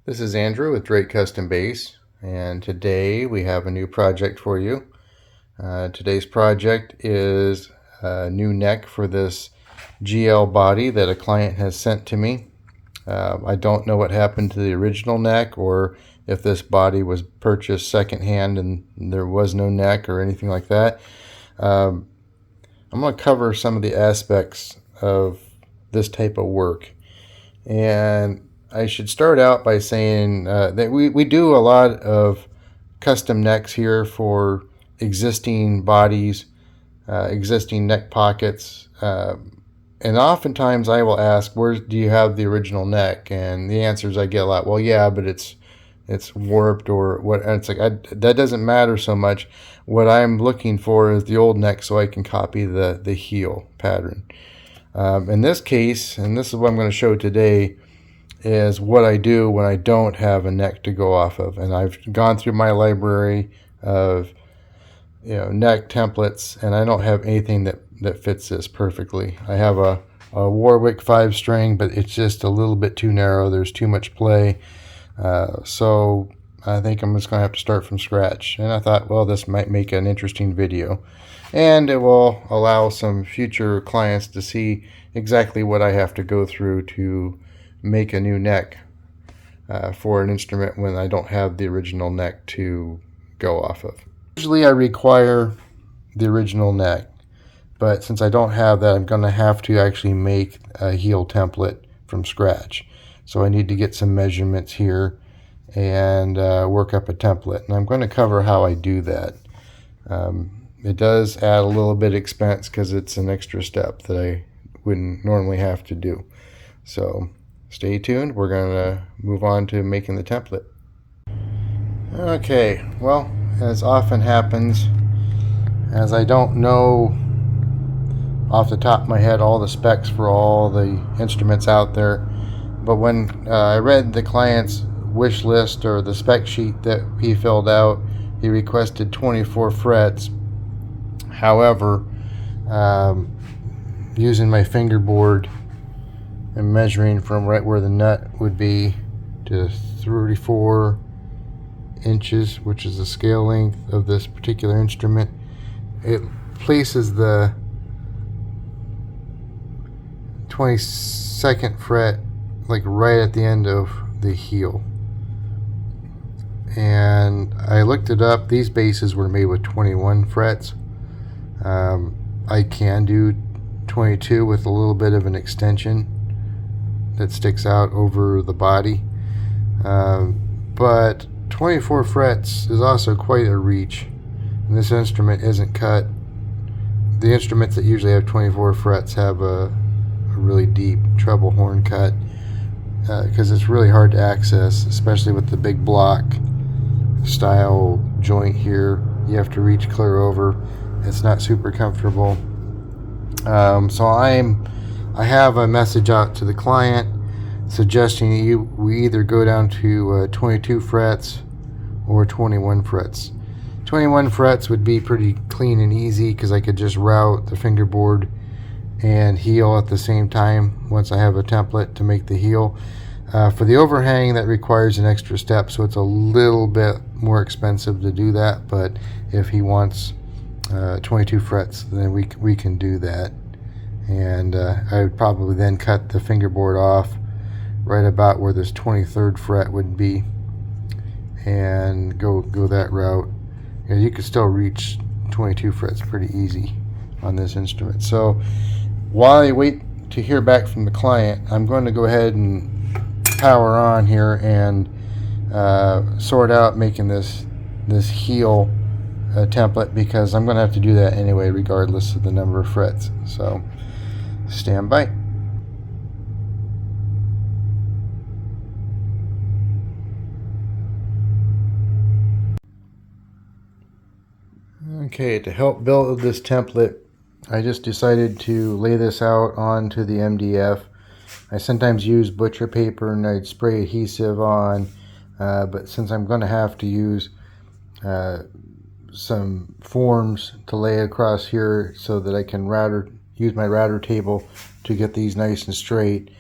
This is Andrew with Drake Custom Bass, and today we have a new project for you. Today's project is a new neck for this GL body that a client has sent to me. I don't know what happened to the original neck, or if this body was purchased secondhand and there was no neck or anything like that. I'm going to cover some of the aspects of this type of work. And I should start out by saying that we do a lot of custom necks here for existing bodies, existing neck pockets, and oftentimes I will ask, where do you have the original neck? And the answers I get a lot, well, yeah, but it's warped or what. And it's like, that doesn't matter so much. What I'm looking for is the old neck so I can copy the heel pattern. In this case, and this is what I'm going to show today, is what I do when I don't have a neck to go off of. And I've gone through my library of neck templates, and I don't have anything that fits this perfectly. I have a Warwick 5-string, but it's just a little bit too narrow. There's too much play. So I think I'm just going to have to start from scratch. And I thought, well, this might make an interesting video. And it will allow some future clients to see exactly what I have to go through to make a new neck for an instrument when I don't have the original neck to go off of. Usually I require the original neck, but since I don't have that, I'm going to have to actually make a heel template from scratch. So I need to get some measurements here and work up a template. And I'm going to cover how I do that. It does add a little bit of expense because it's an extra step that I wouldn't normally have to do. So stay tuned. We're going to move on to making the template. Okay, well, as often happens, as I don't know off the top of my head all the specs for all the instruments out there, but when I read the client's wish list or the spec sheet that he filled out, he requested 24 frets. However, using my fingerboard and measuring from right where the nut would be to 34 inches, which is the scale length of this particular instrument, it places the 22nd fret like right at the end of the heel. And I looked it up. These basses were made with 21 frets. I can do 22 with a little bit of an extension that sticks out over the body, but 24 frets is also quite a reach, and this instrument isn't cut. The instruments that usually have 24 frets have a really deep treble horn cut because it's really hard to access, especially with the big block style joint here. You have to reach clear over. It's not super comfortable. So I have a message out to the client suggesting we either go down to 22 frets or 21 frets. 21 frets would be pretty clean and easy because I could just route the fingerboard and heel at the same time once I have a template to make the heel. For the overhang, that requires an extra step, so it's a little bit more expensive to do that, but if he wants 22 frets, then we can do that. And I would probably then cut the fingerboard off right about where this 23rd fret would be and go that route. And you could still reach 22 frets pretty easy on this instrument. So while I wait to hear back from the client, I'm going to go ahead and power on here and sort out making this heel template, because I'm going to have to do that anyway regardless of the number of frets. So stand by. Okay, to help build this template, I just decided to lay this out onto the MDF. I sometimes use butcher paper and I'd spray adhesive on, but since I'm going to have to use some forms to lay across here so that I can use my router table to get these nice and straight,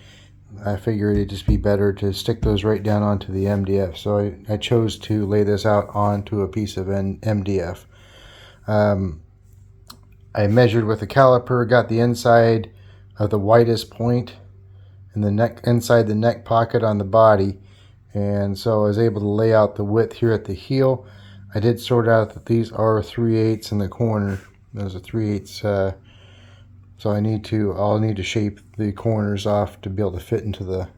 I figured it'd just be better to stick those right down onto the MDF. So I chose to lay this out onto a piece of MDF. I measured with a caliper, got the inside of the widest point in the neck, inside the neck pocket on the body, and so I was able to lay out the width here at the heel. I did sort out that these are 3/8 in the corner. Those are 3/8. So I'll need to shape the corners off to be able to fit into the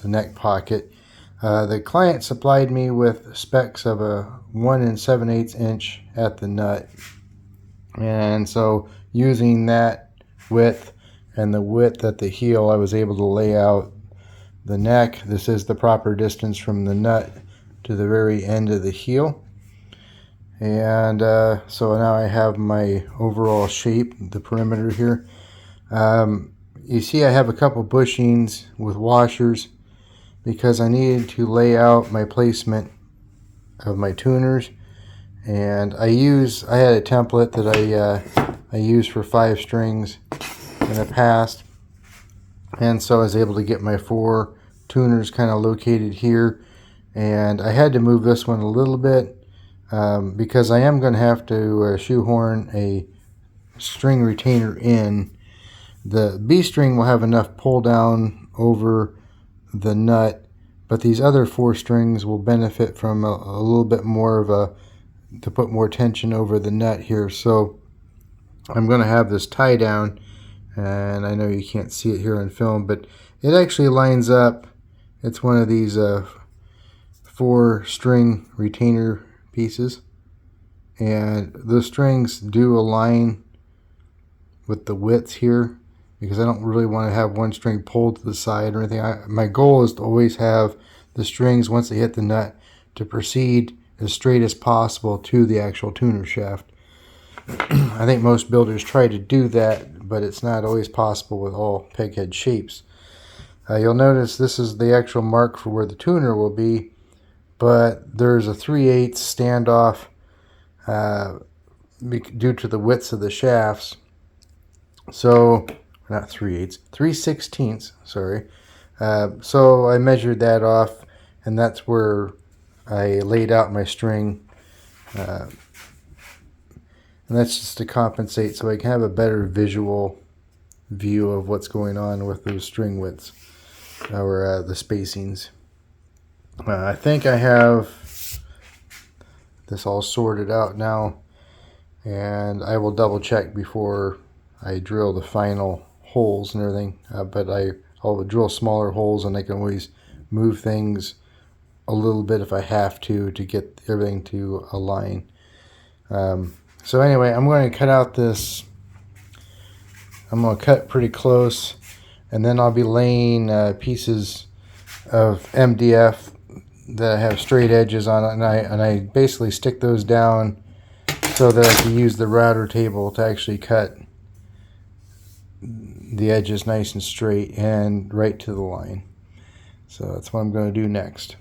neck pocket. The client supplied me with specs of a 1 7/8 inch at the nut, and so using that width and the width at the heel, I was able to lay out the neck. This is the proper distance from the nut to the very end of the heel. And so now I have my overall shape, the perimeter here. You see I have a couple bushings with washers because I needed to lay out my placement of my tuners. And I had a template that I used for 5 strings in the past. And so I was able to get my 4 tuners kind of located here. And I had to move this one a little bit because I am going to have to shoehorn a string retainer in. The B string will have enough pull down over the nut, but these other 4 strings will benefit from a little bit more of to put more tension over the nut here. So I'm going to have this tie down, and I know you can't see it here on film, but it actually lines up. It's one of these 4 string retainer pieces, and the strings do align with the widths here because I don't really want to have one string pulled to the side or anything. My goal is to always have the strings, once they hit the nut, to proceed as straight as possible to the actual tuner shaft. I think most builders try to do that, but it's not always possible with all peghead shapes. You'll notice this is the actual mark for where the tuner will be, but there's a 3/8 standoff due to the widths of the shafts. So, not 3/8, 3/16, sorry. So I measured that off, and that's where I laid out my string. And that's just to compensate so I can have a better visual view of what's going on with those string widths, or the spacings. I think I have this all sorted out now, and I will double check before I drill the final holes and everything, but I'll drill smaller holes, and I can always move things a little bit if I have to get everything to align. So anyway, I'm going to cut out this. I'm going to cut pretty close, and then I'll be laying pieces of MDF that have straight edges on it, and I basically stick those down so that I can use the router table to actually cut the edges nice and straight and right to the line. So that's what I'm going to do next.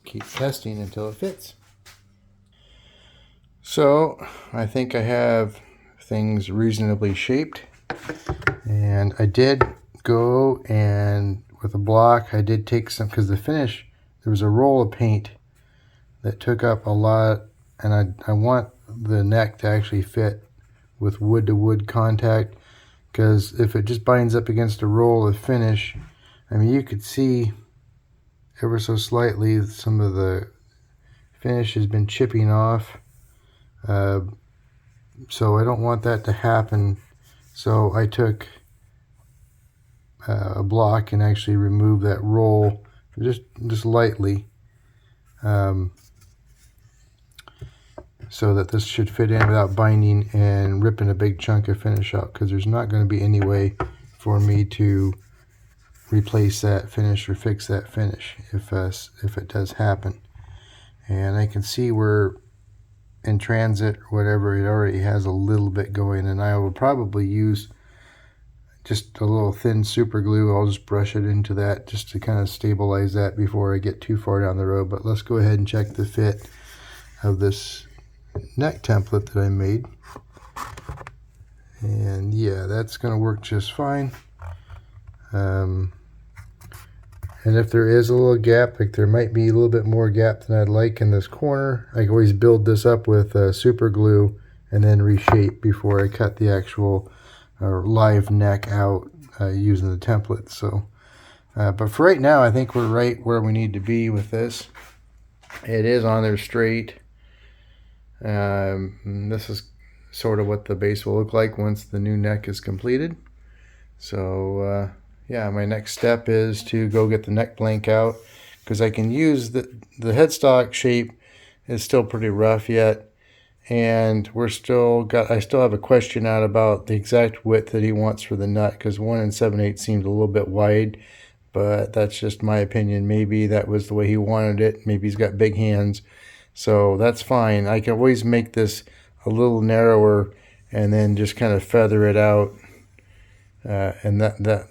Keep testing until it fits. So I think I have things reasonably shaped, and I did go and with a block I did take some, because the finish, there was a roll of paint that took up a lot, and I want the neck to actually fit with wood to wood contact, because if it just binds up against a roll of finish, I mean, you could see ever so slightly some of the finish has been chipping off. So I don't want that to happen. So I took a block and actually removed that roll just lightly, so that this should fit in without binding and ripping a big chunk of finish out, because there's not going to be any way for me to replace that finish or fix that finish if it does happen. And I can see where in transit or whatever, it already has a little bit going, and I will probably use just a little thin super glue. I'll just brush it into that just to kind of stabilize that before I get too far down the road. But let's go ahead and check the fit of this neck template that I made. And yeah, that's going to work just fine. And if there is a little gap, like there might be a little bit more gap than I'd like in this corner, I can always build this up with super glue and then reshape before I cut the actual live neck out using the template. So, but for right now, I think we're right where we need to be with this. It is on there straight. This is sort of what the base will look like once the new neck is completed. So yeah, my next step is to go get the neck blank out, because I can use the headstock shape is still pretty rough yet, and I still have a question out about the exact width that he wants for the nut, because 1 7/8 seems a little bit wide, but that's just my opinion. Maybe that was the way he wanted it. Maybe he's got big hands, so that's fine. I can always make this a little narrower and then just kind of feather it out.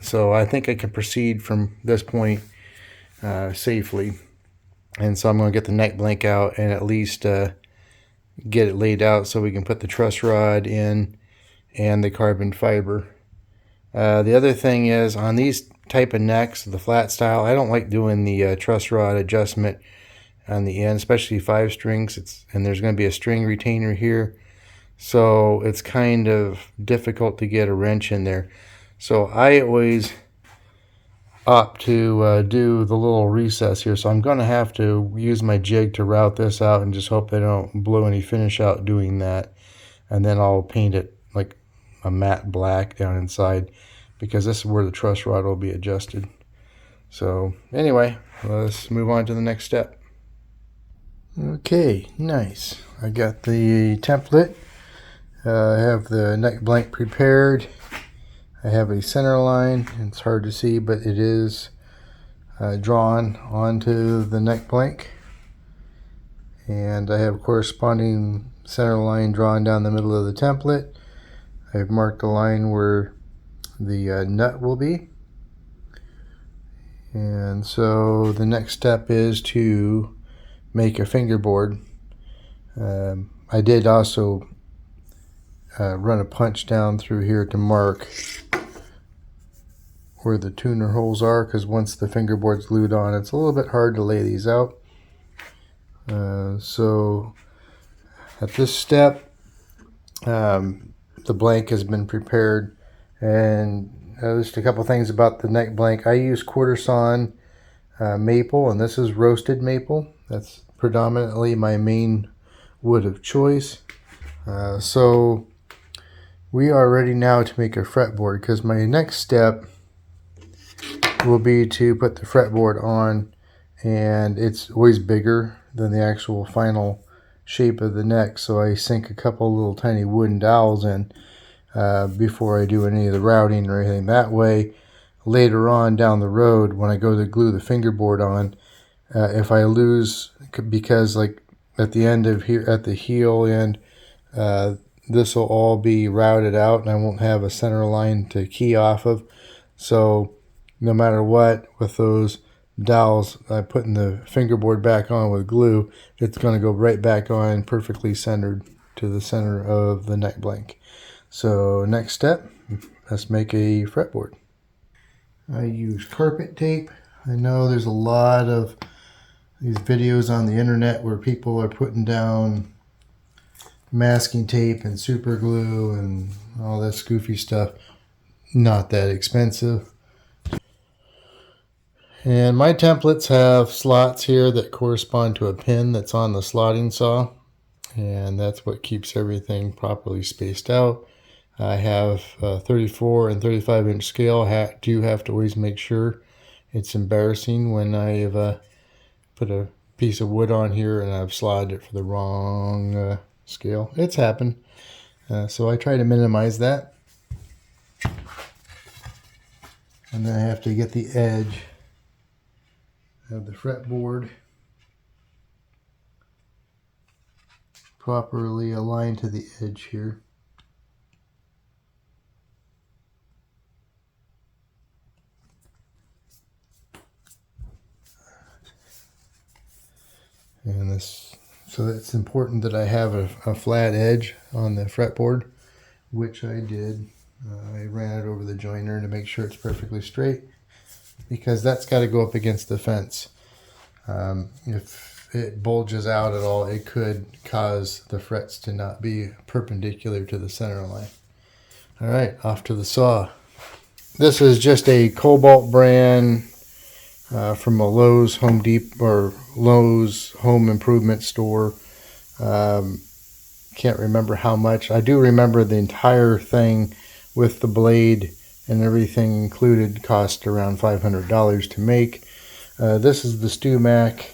So I think I can proceed from this point safely. And so I'm going to get the neck blank out and at least get it laid out so we can put the truss rod in and the carbon fiber. The other thing is, on these type of necks, the flat style, I don't like doing the truss rod adjustment on the end, especially 5 strings. And there's going to be a string retainer here, so it's kind of difficult to get a wrench in there. So I always opt to do the little recess here. So I'm going to have to use my jig to route this out and just hope they don't blow any finish out doing that. And then I'll paint it like a matte black down inside, because this is where the truss rod will be adjusted. So anyway, let's move on to the next step. Okay, nice. I got the template. I have the neck blank prepared. I have a center line. It's hard to see, but it is drawn onto the neck blank. And I have a corresponding center line drawn down the middle of the template. I've marked the line where the nut will be. And so the next step is to make a fingerboard. I did also run a punch down through here to mark where the tuner holes are, because once the fingerboard's glued on, it's a little bit hard to lay these out. So at this step, the blank has been prepared, and just a couple things about the neck blank. I use quarter sawn maple, and this is roasted maple. That's predominantly my main wood of choice. So we are ready now to make a fretboard, because my next step will be to put the fretboard on, and it's always bigger than the actual final shape of the neck, so I sink a couple little tiny wooden dowels in before I do any of the routing or anything. That way later on down the road, when I go to glue the fingerboard on, if I lose, because like at the end of here, at the heel end, this will all be routed out and I won't have a center line to key off of. So no matter what, with those dowels, putting the fingerboard back on with glue, it's going to go right back on perfectly centered to the center of the neck blank. So next step, let's make a fretboard. I use carpet tape. I know there's a lot of these videos on the internet where people are putting down masking tape and super glue and all this goofy stuff. Not that expensive. And my templates have slots here that correspond to a pin that's on the slotting saw, and that's what keeps everything properly spaced out. I have 34 and 35-inch scale. Do have to always make sure. It's embarrassing when I've put a piece of wood on here and I've slotted it for the wrong scale. It's happened. So I try to minimize that. And then I have to get the edge of the fretboard properly aligned to the edge here. And this, so it's important that I have a flat edge on the fretboard, which I did. I ran it over the joiner to make sure it's perfectly straight, because that's got to go up against the fence. If it bulges out at all, it could cause the frets to not be perpendicular to the center line. All right, off to the saw. This is just a Cobalt brand from a Lowe's Home Depot or Lowe's Home Improvement store. Can't remember how much. I do remember the entire thing with the blade and everything included cost around $500 to make. This is the StewMac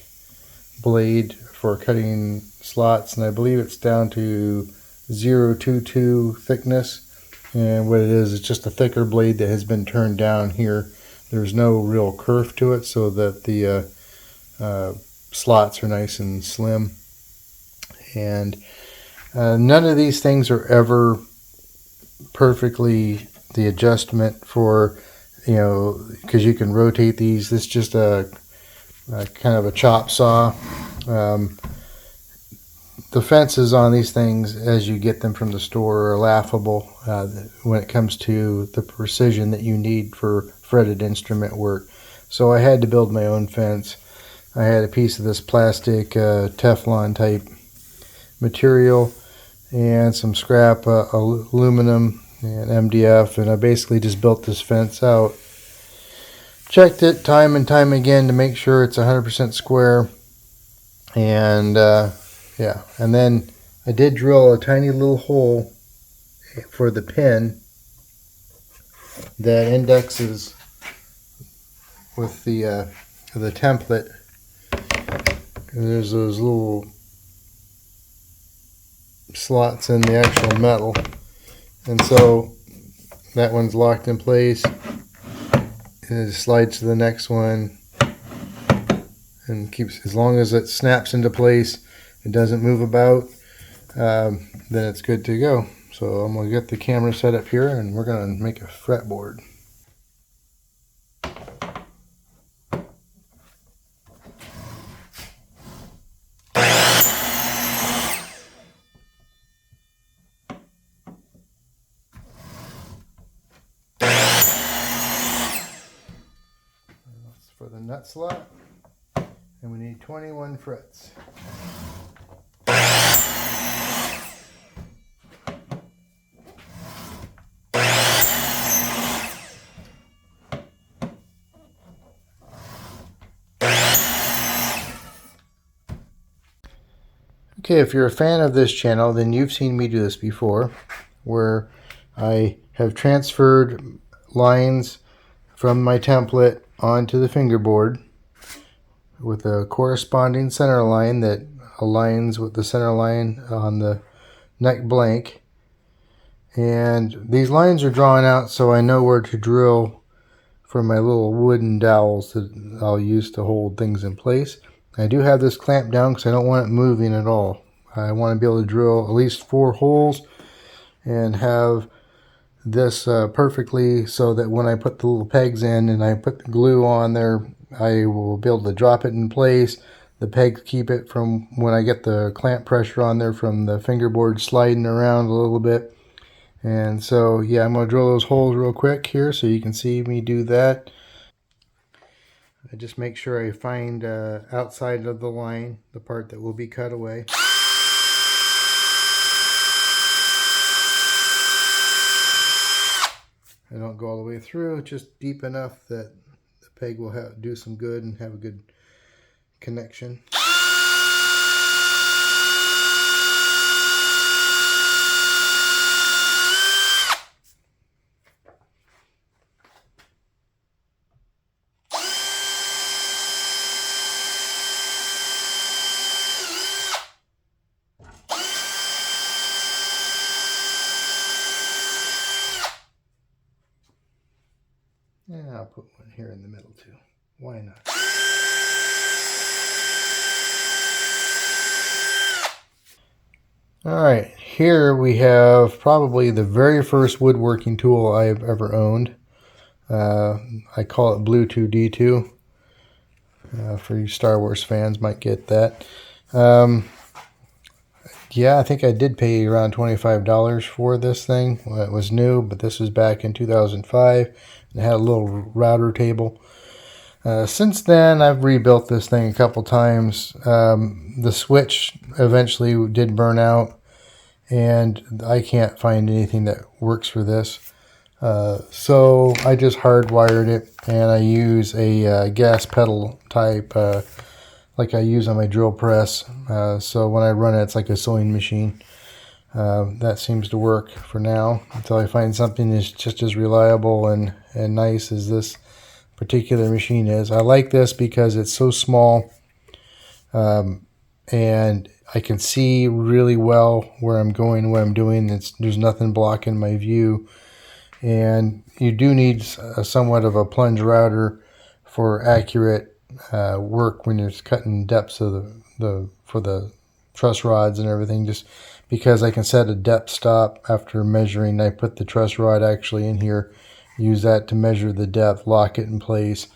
blade for cutting slots, and I believe it's down to 0.22 thickness. And what it is, it's just a thicker blade that has been turned down here. There's no real curve to it, so that the slots are nice and slim. And none of these things are ever perfectly the adjustment for, because you can rotate these. This is just a kind of a chop saw. The fences on these things, as you get them from the store, are laughable when it comes to the precision that you need for fretted instrument work. So I had to build my own fence. I had a piece of this plastic Teflon type material and some scrap aluminum and MDF, and I basically just built this fence out. Checked it time and time again to make sure it's 100% square, and yeah, and then I did drill a tiny little hole for the pin that indexes with the template. And there's those little slots in the actual metal, and so that one's locked in place, and it slides to the next one and keeps, as long as it snaps into place, it doesn't move about, then it's good to go. So I'm going to get the camera set up here and we're going to make a fretboard. That's for the nut slot, and we need 21 frets. Okay, if you're a fan of this channel, then you've seen me do this before, where I have transferred lines from my template onto the fingerboard with a corresponding center line that aligns with the center line on the neck blank. And these lines are drawn out so I know where to drill for my little wooden dowels that I'll use to hold things in place. I do have this clamped down because I don't want it moving at all. I want to be able to drill at least 4 holes and have this perfectly, so that when I put the little pegs in and I put the glue on there, I will be able to drop it in place the pegs keep it from when I get the clamp pressure on there from the fingerboard sliding around a little bit. And so yeah, I'm going to drill those holes real quick here so you can see me do that. I just make sure I find outside of the line the part that will be cut away. I don't go all the way through, just deep enough that the peg will do some good and have a good connection. Yeah, I'll put one here in the middle too. Why not? Alright, here we have probably the very first woodworking tool I've ever owned. I call it Bluetooth D2. For you Star Wars fans might get that. Yeah, I think I did pay around $25 for this thing. Well, it was new, but this was back in 2005. It had a little router table. Since then, I've rebuilt this thing a couple times. The switch eventually did burn out, and I can't find anything that works for this. So I just hardwired it, and I use a gas pedal type like I use on my drill press. So when I run it, it's like a sewing machine. That seems to work for now until I find something that's just as reliable and nice as this particular machine is. I like this because it's so small, and I can see really well where I'm going, what I'm doing. There's nothing blocking my view. And you do need somewhat of a plunge router for accurate work when you're cutting depths of for the truss rods and everything, just because I can set a depth stop after measuring. I put the truss rod actually in here, use that to measure the depth, lock it in place,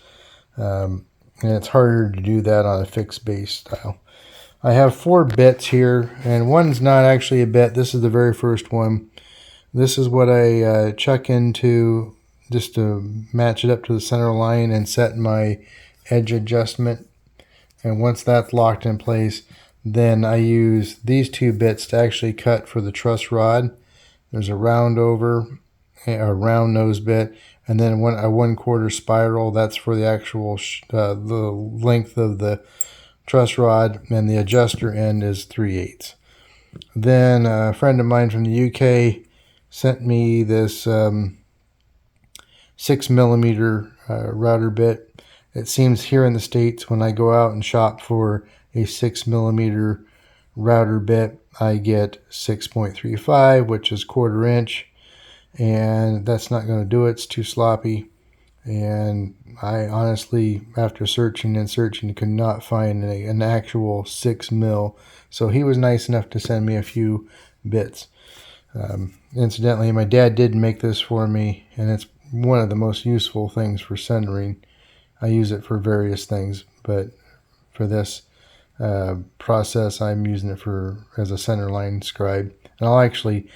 and it's harder to do that on a fixed base style. I have 4 bits here, and one's not actually a bit. This is the very first one. This is what I chuck into just to match it up to the center line and set my edge adjustment. And once that's locked in place, then I use these 2 bits to actually cut for the truss rod. There's a round over, a round nose bit, and then a 1/4 spiral. That's for the actual the length of the truss rod, and the adjuster end is 3/8. Then a friend of mine from the UK sent me this 6mm router bit. It seems here in the States, when I go out and shop for a 6mm router bit, I get 6.35, which is 1/4 inch, and that's not going to do it. It's too sloppy. And I honestly, after searching and searching, could not find an actual 6mm. So he was nice enough to send me a few bits. Incidentally, my dad did make this for me, and it's one of the most useful things for centering. I use it for various things, but for this process, I'm using it as a center line scribe. And I'll actually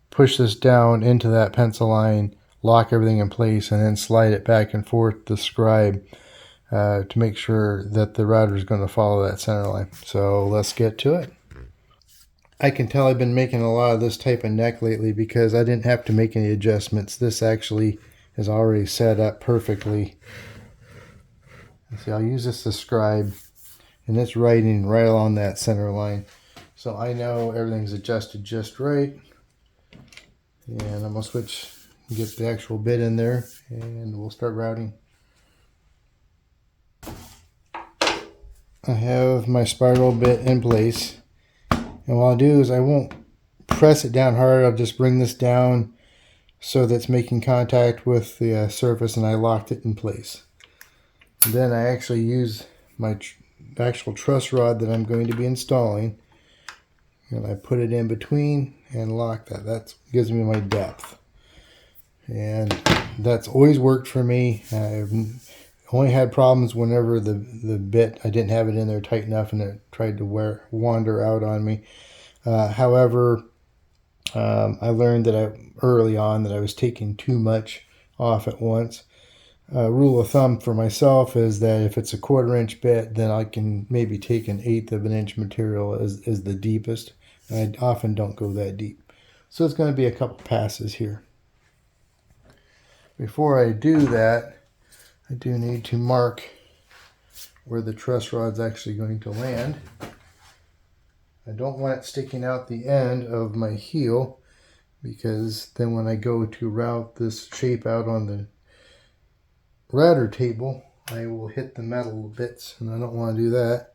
push this down into that pencil line, lock everything in place, and then slide it back and forth the scribe to make sure that the router is going to follow that center line. So let's get to it. I can tell I've been making a lot of this type of neck lately because I didn't have to make any adjustments. This actually is already set up perfectly. See, I'll use this to scribe, and it's writing right along that center line. So I know everything's adjusted just right. And I'm going to switch, get the actual bit in there, and we'll start routing. I have my spiral bit in place. And what I'll do is I won't press it down hard. I'll just bring this down so that's making contact with the surface, and I locked it in place. And then I actually use my actual truss rod that I'm going to be installing, and I put it in between and lock that. That gives me my depth. And that's always worked for me. only had problems whenever the bit, I didn't have it in there tight enough and it tried to wander out on me. However, I learned that early on that I was taking too much off at once. Rule of thumb for myself is that if it's a 1/4 inch bit, then I can maybe take 1/8 of an inch material as the deepest. I often don't go that deep. So it's going to be a couple passes here. Before I do that, I do need to mark where the truss rod's actually going to land. I don't want it sticking out the end of my heel, because then when I go to route this shape out on the router table, I will hit the metal bits, and I don't want to do that.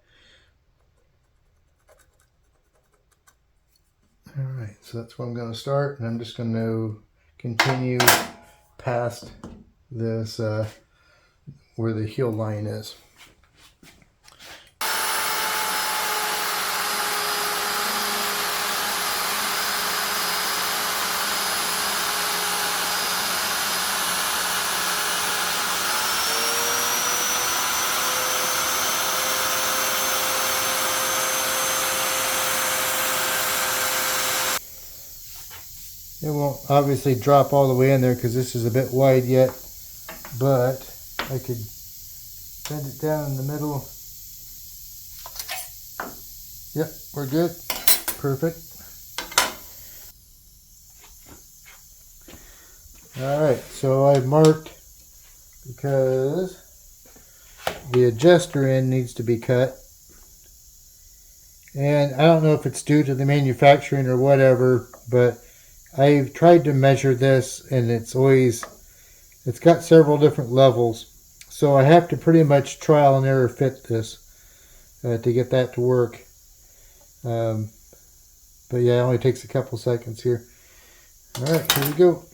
Alright, so that's where I'm going to start, and I'm just going to continue past this where the heel line is. It won't obviously drop all the way in there because this is a bit wide yet, but I could bend it down in the middle. Yep, we're good. Perfect. Alright, so I've marked because the adjuster end needs to be cut. And I don't know if it's due to the manufacturing or whatever, but I've tried to measure this, and it's got several different levels. So I have to pretty much trial and error fit this to get that to work. But yeah, it only takes a couple seconds here. Alright, here we go.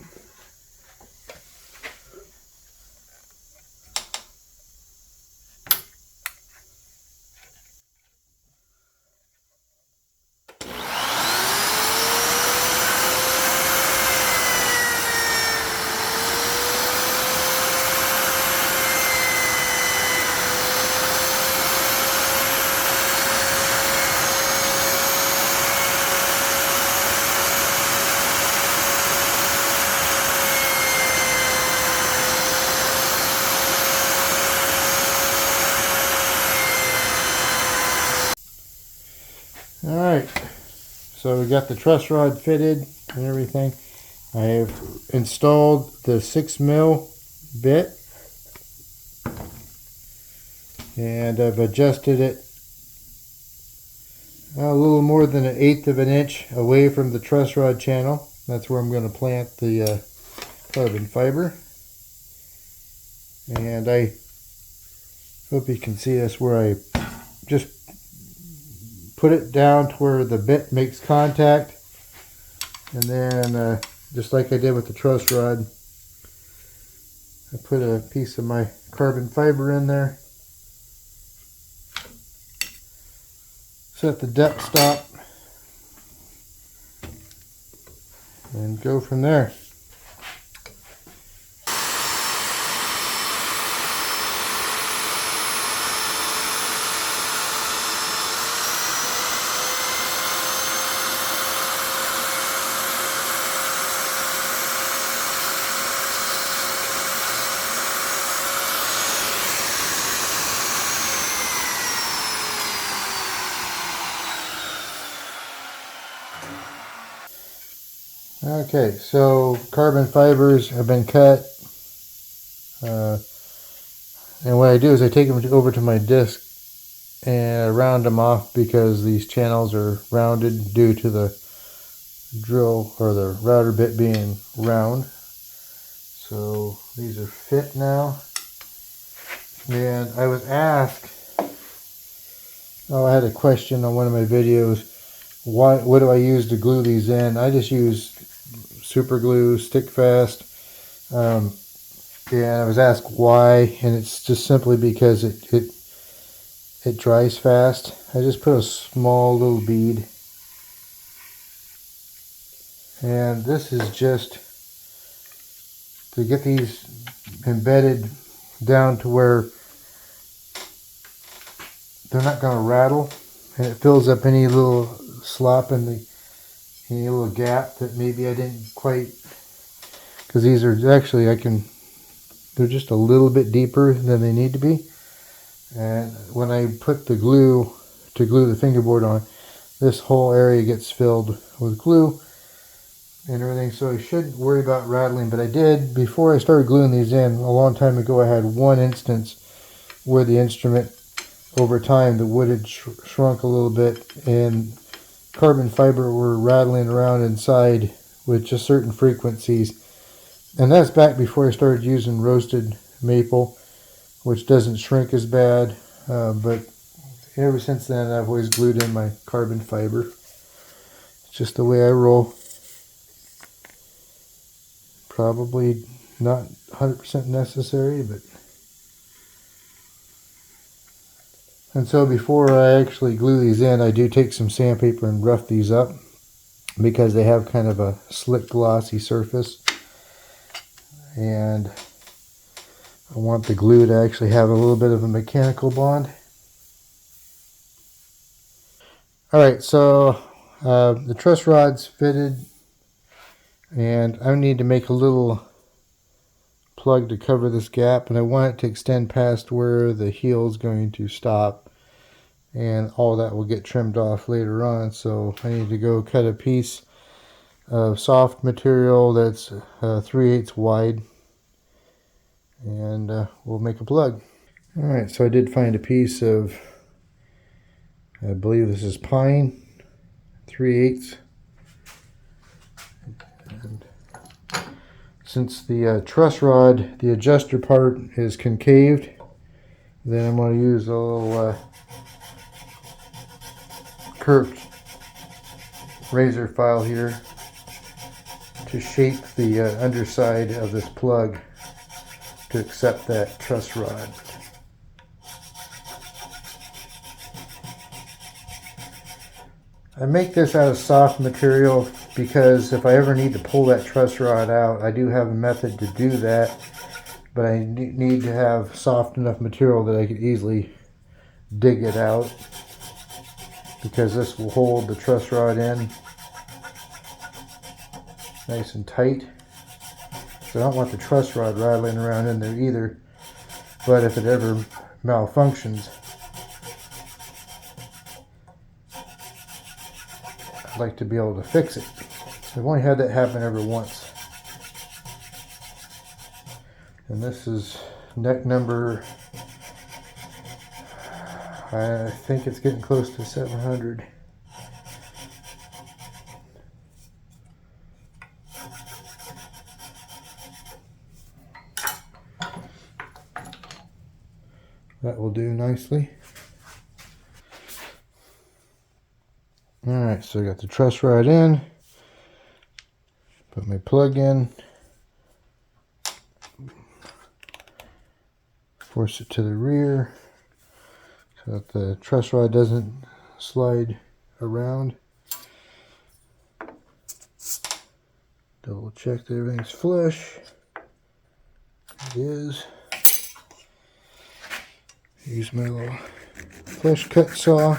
Alright, so we got the truss rod fitted and everything. I have installed the 6mm bit, and I've adjusted it a little more than 1/8 of an inch away from the truss rod channel. That's where I'm going to plant the carbon fiber. And I hope you can see this, where I just put it down to where the bit makes contact, and then just like I did with the truss rod, I put a piece of my carbon fiber in there, set the depth stop, and go from there. Okay, so carbon fibers have been cut, and what I do is I take them over to my disc and I round them off, because these channels are rounded due to the drill or the router bit being round. So these are fit now. And I was asked, I had a question on one of my videos, what do I use to glue these in? I just use super glue, stick fast, and I was asked why, and it's just simply because it dries fast. I just put a small little bead, and this is just to get these embedded down to where they're not going to rattle, and it fills up any little slop in any little gap that maybe I didn't quite, because these are actually, they're just a little bit deeper than they need to be. And when I put the glue to glue the fingerboard on, this whole area gets filled with glue and everything, so I shouldn't worry about rattling. But I did, before I started gluing these in a long time ago, I had one instance where the instrument, over time, the wood had shrunk a little bit and carbon fiber were rattling around inside with just certain frequencies. And that's back before I started using roasted maple, which doesn't shrink as bad, but ever since then I've always glued in my carbon fiber. It's just the way I roll. Probably not 100% necessary, but... And so before I actually glue these in, I do take some sandpaper and rough these up, because they have kind of a slick glossy surface, and I want the glue to actually have a little bit of a mechanical bond. Alright, so the truss rod's fitted, and I need to make a little plug to cover this gap, and I want it to extend past where the heel is going to stop, and all that will get trimmed off later on. So I need to go cut a piece of soft material that's 3/8 wide, and we'll make a plug. Alright, so I did find a piece of, I believe this is pine, 3/8. And since the truss rod, the adjuster part is concaved, then I'm going to use a little curved razor file here to shape the underside of this plug to accept that truss rod. I make this out of soft material because if I ever need to pull that truss rod out, I do have a method to do that, but I need to have soft enough material that I could easily dig it out, because this will hold the truss rod in nice and tight. So I don't want the truss rod rattling around in there either, but if it ever malfunctions, I'd like to be able to fix it. I've only had that happen ever once. And this is neck number, I think it's getting close to 700. That will do nicely. Alright, so I got the truss rod in, put my plug in, force it to the rear so that the truss rod doesn't slide around. Double check that everything's flush. It is. Use my little flush cut saw.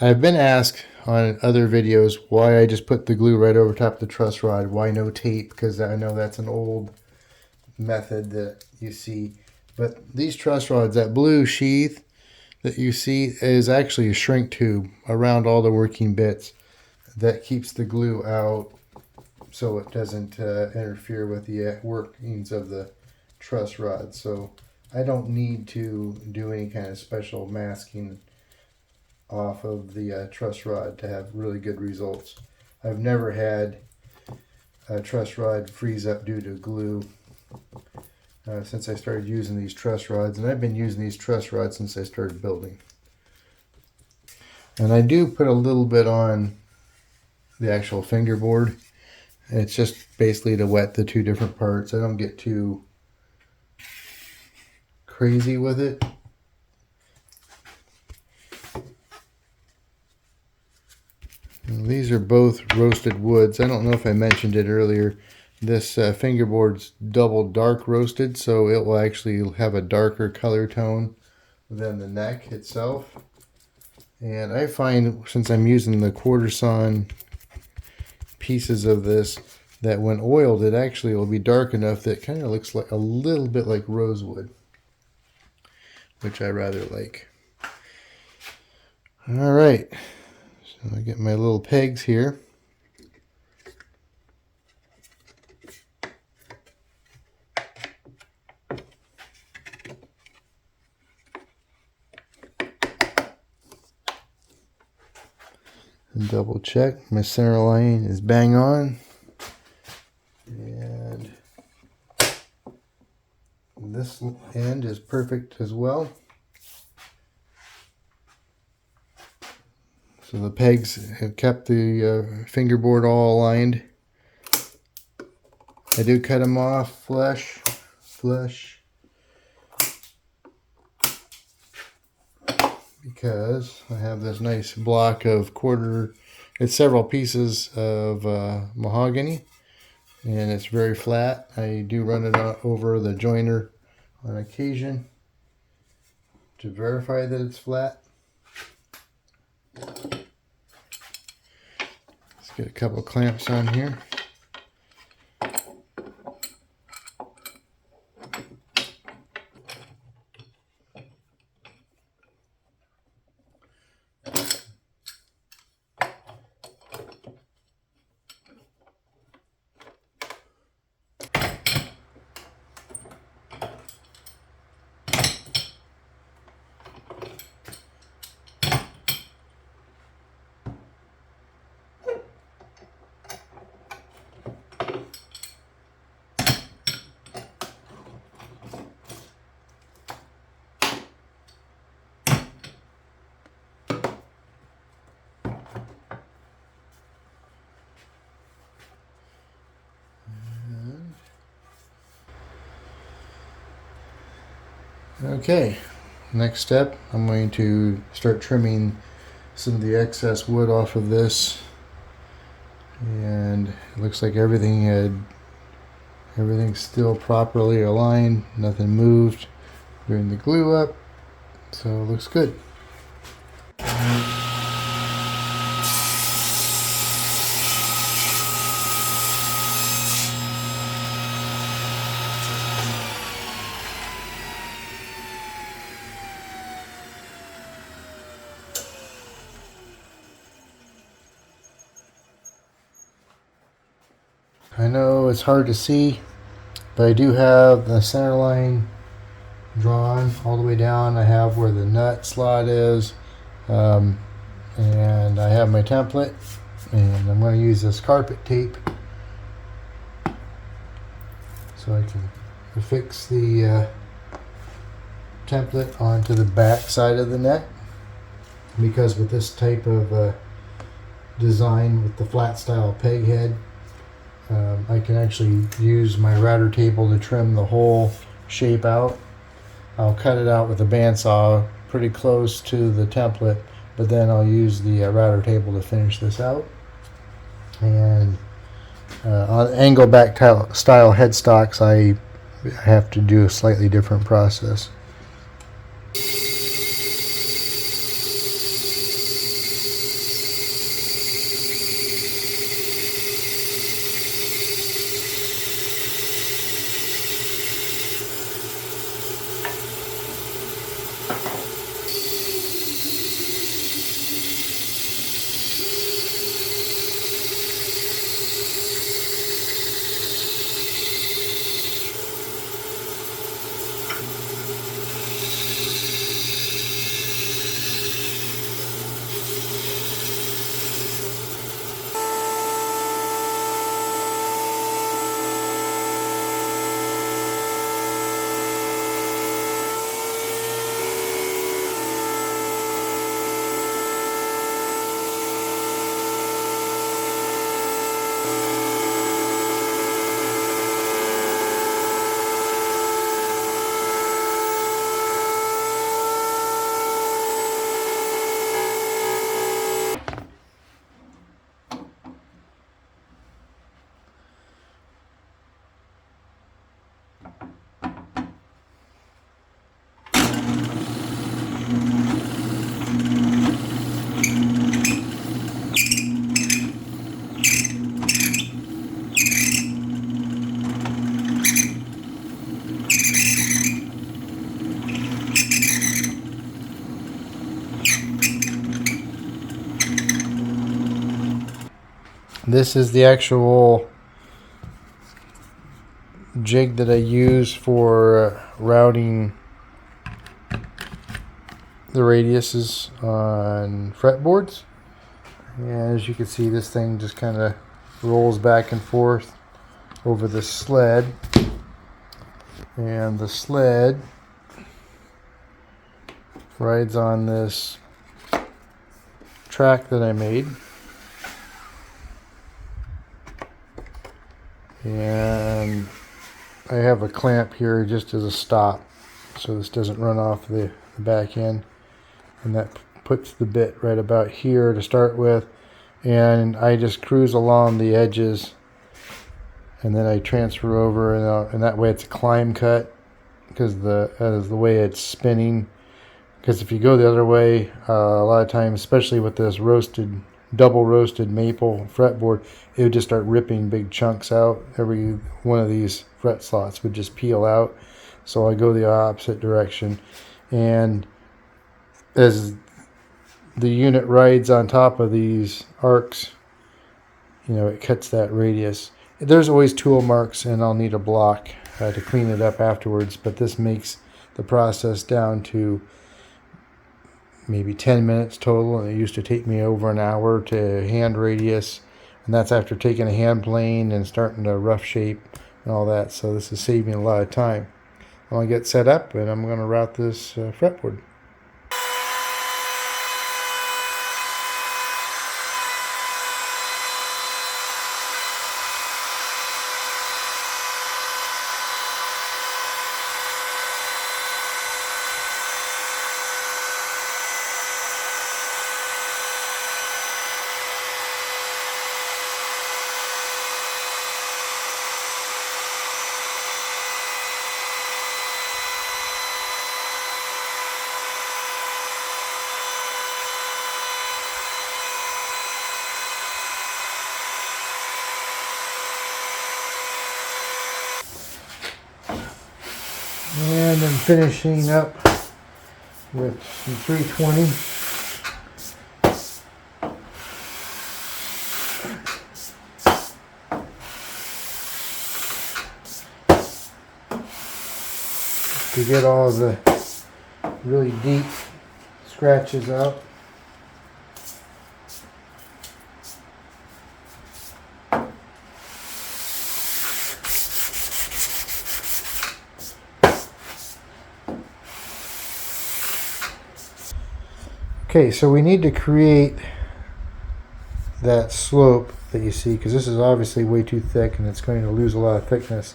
I've been asked on other videos why I just put the glue right over top of the truss rod. Why no tape? Because I know that's an old method that you see. But these truss rods, that blue sheath that you see is actually a shrink tube around all the working bits that keeps the glue out so it doesn't interfere with the workings of the truss rod. So I don't need to do any kind of special masking off of the truss rod to have really good results. I've never had a truss rod freeze up due to glue since I started using these truss rods, and I've been using these truss rods since I started building. And I do put a little bit on the actual fingerboard. It's just basically to wet the two different parts. I don't get too crazy with it. These are both roasted woods. I don't know if I mentioned it earlier. This fingerboard's double dark roasted, so it will actually have a darker color tone than the neck itself. And I find, since I'm using the quarter sawn pieces of this, that when oiled it actually will be dark enough that it kind of looks like a little bit like rosewood, which I rather like. All right, so I get my little pegs here. And double check my center line is bang on. And this end is perfect as well. So the pegs have kept the fingerboard all aligned. I do cut them off flush, because I have this nice block of it's several pieces of mahogany, and it's very flat. I do run it over the joiner on occasion to verify that it's flat. Let's get a couple clamps on here. Okay, next step, I'm going to start trimming some of the excess wood off of this, and it looks like everything's still properly aligned, nothing moved during the glue up, so it looks good. I know it's hard to see, but I do have the center line drawn all the way down. I have where the nut slot is, and I have my template, and I'm going to use this carpet tape so I can affix the template onto the back side of the neck, because with this type of design with the flat style peg head, I can actually use my router table to trim the whole shape out. I'll cut it out with a bandsaw pretty close to the template, but then I'll use the router table to finish this out. And on angle back style headstocks, I have to do a slightly different process. This is the actual jig that I use for routing the radiuses on fretboards. And as you can see, this thing just kind of rolls back and forth over the sled, and the sled rides on this track that I made, and I have a clamp here just as a stop so this doesn't run off the back end, and that puts the bit right about here to start with, and I just cruise along the edges and then I transfer over, and that way it's a climb cut because the way it's spinning. Because if you go the other way, a lot of times, especially with this double roasted maple fretboard, it would just start ripping big chunks out. Every one of these fret slots would just peel out. So I go the opposite direction, and as the unit rides on top of these arcs, it cuts that radius. There's always tool marks, and I'll need a block to clean it up afterwards, but this makes the process down to maybe 10 minutes total, and it used to take me over an hour to hand radius, and that's after taking a hand plane and starting to rough shape and all that. So this is saving a lot of time. I'm going to get set up, and I'm going to route this fretboard. And I'm finishing up with some 320. To get all the really deep scratches out. Okay, so we need to create that slope that you see, because this is obviously way too thick and it's going to lose a lot of thickness.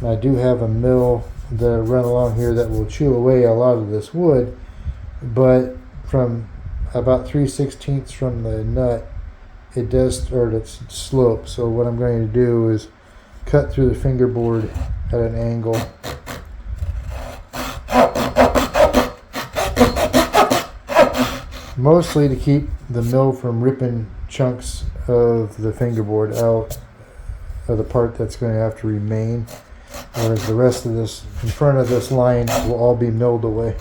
And I do have a mill that I run along here that will chew away a lot of this wood, but from about 3/16 from the nut, it does start its slope. So what I'm going to do is cut through the fingerboard at an angle. Mostly to keep the mill from ripping chunks of the fingerboard out of the part that's going to have to remain, whereas the rest of this in front of this line will all be milled away.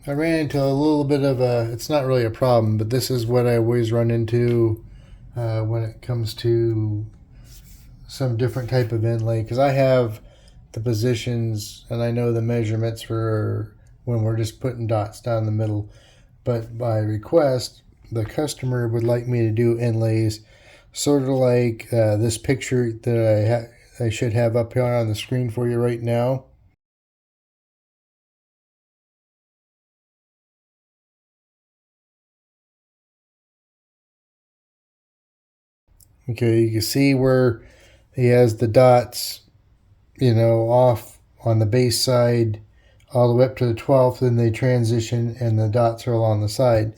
I ran into a little bit of it's not really a problem, but this is what I always run into when it comes to some different type of inlay, because I have the positions and I know the measurements for when we're just putting dots down the middle. But by request, the customer would like me to do inlays sort of like this picture that I should have up here on the screen for you right now. Okay, you can see where he has the dots, off on the base side all the way up to the 12th, and they transition and the dots are along the side.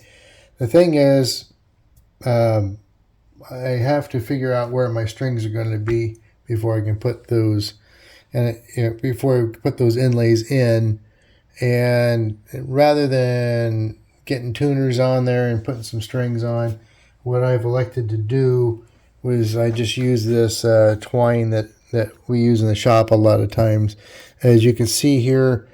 The thing is, I have to figure out where my strings are going to be before I can put those, and before I put those inlays in. And rather than getting tuners on there and putting some strings on, what I've elected to do was I just use this twine that we use in the shop a lot of times. As you can see here,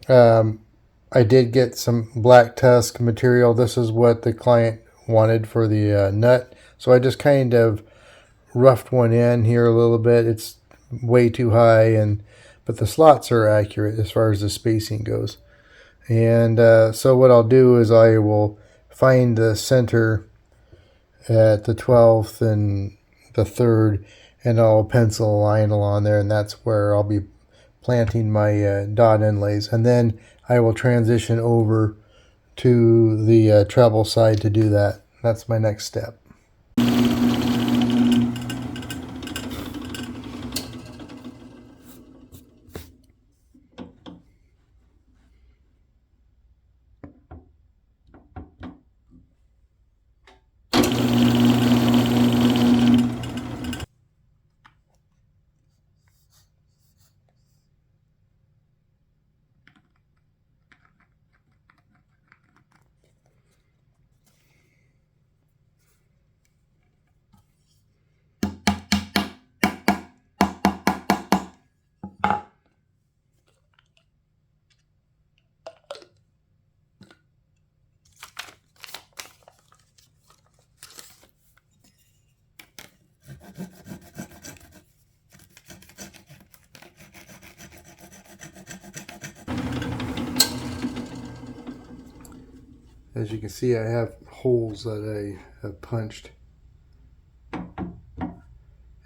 I did get some black tusk material. This is what the client wanted for the nut. So I just kind of roughed one in here a little bit. It's way too high, but the slots are accurate as far as the spacing goes. And so what I'll do is I will find the center at the 12th and the 3rd, and I'll pencil a line along there, and that's where I'll be planting my dot inlays. And then I will transition over to the treble side to do that. That's my next step. As you can see, I have holes that I have punched. And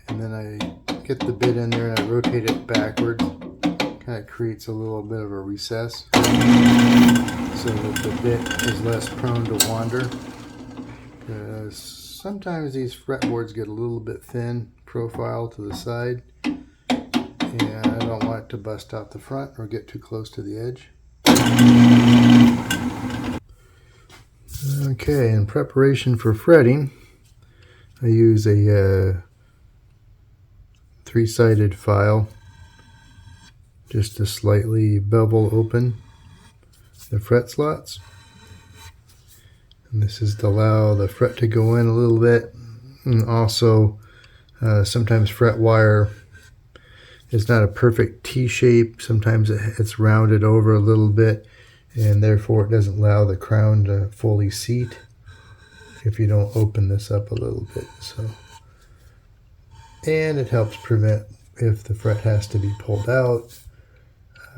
then I get the bit in there and I rotate it backwards. Kind of creates a little bit of a recess so that the bit is less prone to wander. Sometimes these fretboards get a little bit thin profile to the side, and I don't want it to bust out the front or get too close to the edge. Okay, in preparation for fretting, I use a three-sided file just to slightly bevel open the fret slots. And this is to allow the fret to go in a little bit. And also, sometimes fret wire is not a perfect T-shape. Sometimes it's rounded over a little bit, and therefore it doesn't allow the crown to fully seat if you don't open this up a little bit. And it helps prevent if the fret has to be pulled out.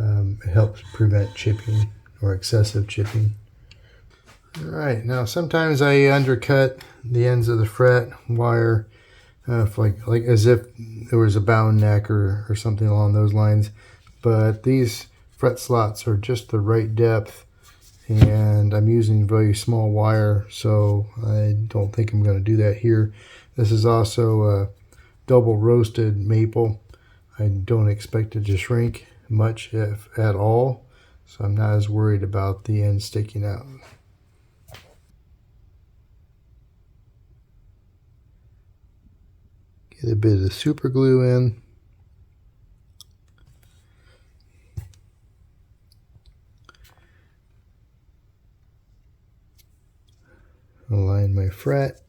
It helps prevent chipping or excessive chipping. Alright, now sometimes I undercut the ends of the fret wire like as if there was a bound neck or something along those lines, but these fret slots are just the right depth, and I'm using very small wire, so I don't think I'm going to do that here. This is also a double roasted maple. I don't expect it to shrink much, if at all, so I'm not as worried about the end sticking out. Get a bit of super glue in. Align my fret.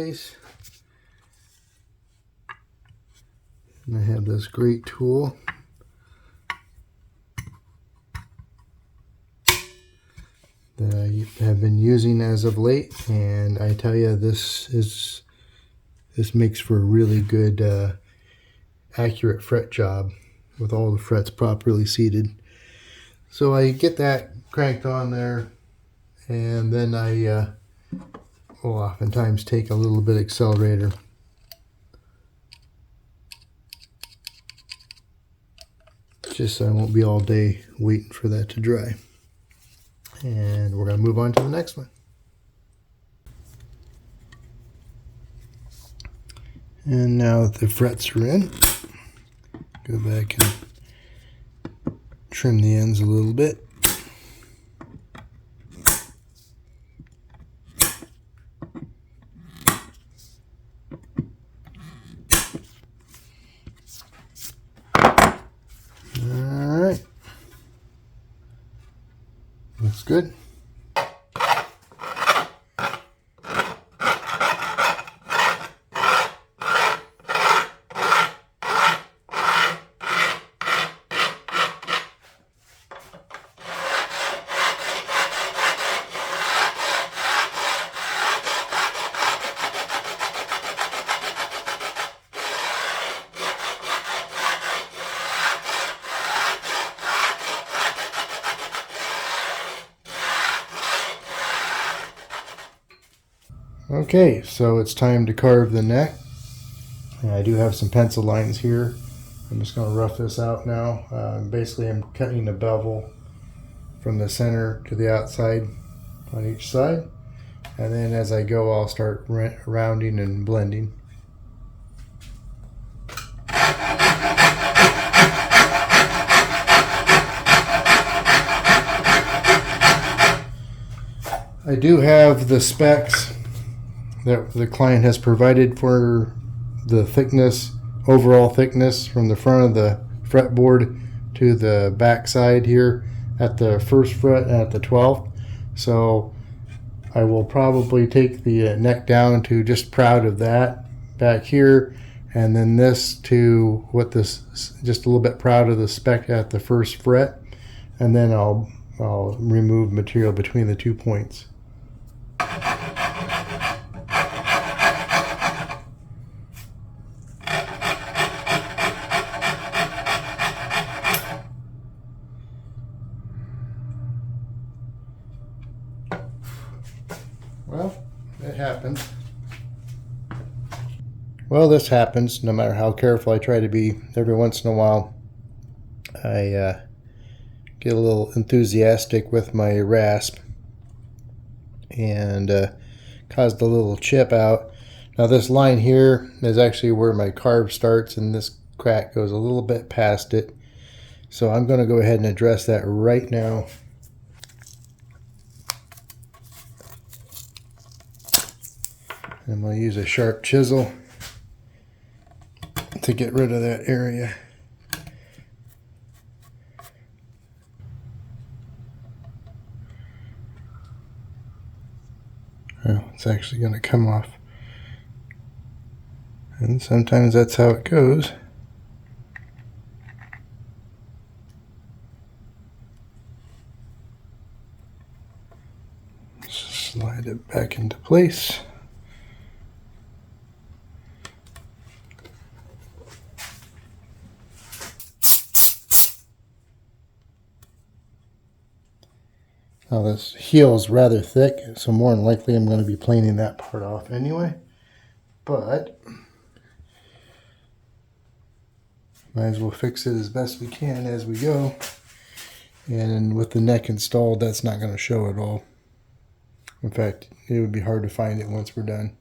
place. And I have this great tool that I have been using as of late, and I tell you, this makes for a really good accurate fret job with all the frets properly seated. So I get that cranked on there, and then I will oftentimes take a little bit of accelerator. Just so I won't be all day waiting for that to dry. And we're going to move on to the next one. And now that the frets are in, go back and trim the ends a little bit. Alright. Looks good. Okay, so it's time to carve the neck. And I do have some pencil lines here. I'm just going to rough this out now. Basically, I'm cutting a bevel from the center to the outside on each side. And then as I go, I'll start rounding and blending. I do have the specs that the client has provided for the thickness, overall thickness from the front of the fretboard to the back side here at the first fret and at the 12th. So I will probably take the neck down to just proud of that back here, and then this to what this, just a little bit proud of the spec at the first fret, and then I'll remove material between the 2 points. Well, it happens. Well, this happens no matter how careful I try to be. Every once in a while, I get a little enthusiastic with my rasp and caused a little chip out. Now this line here is actually where my carve starts, and this crack goes a little bit past it. So I'm going to go ahead and address that right now. I'm going to use a sharp chisel to get rid of that area. Well, it's actually going to come off. And sometimes that's how it goes. Slide it back into place. Now this heel is rather thick, so more than likely I'm going to be planing that part off anyway. But might as well fix it as best we can as we go. And with the neck installed, that's not going to show at all. In fact, it would be hard to find it once we're done.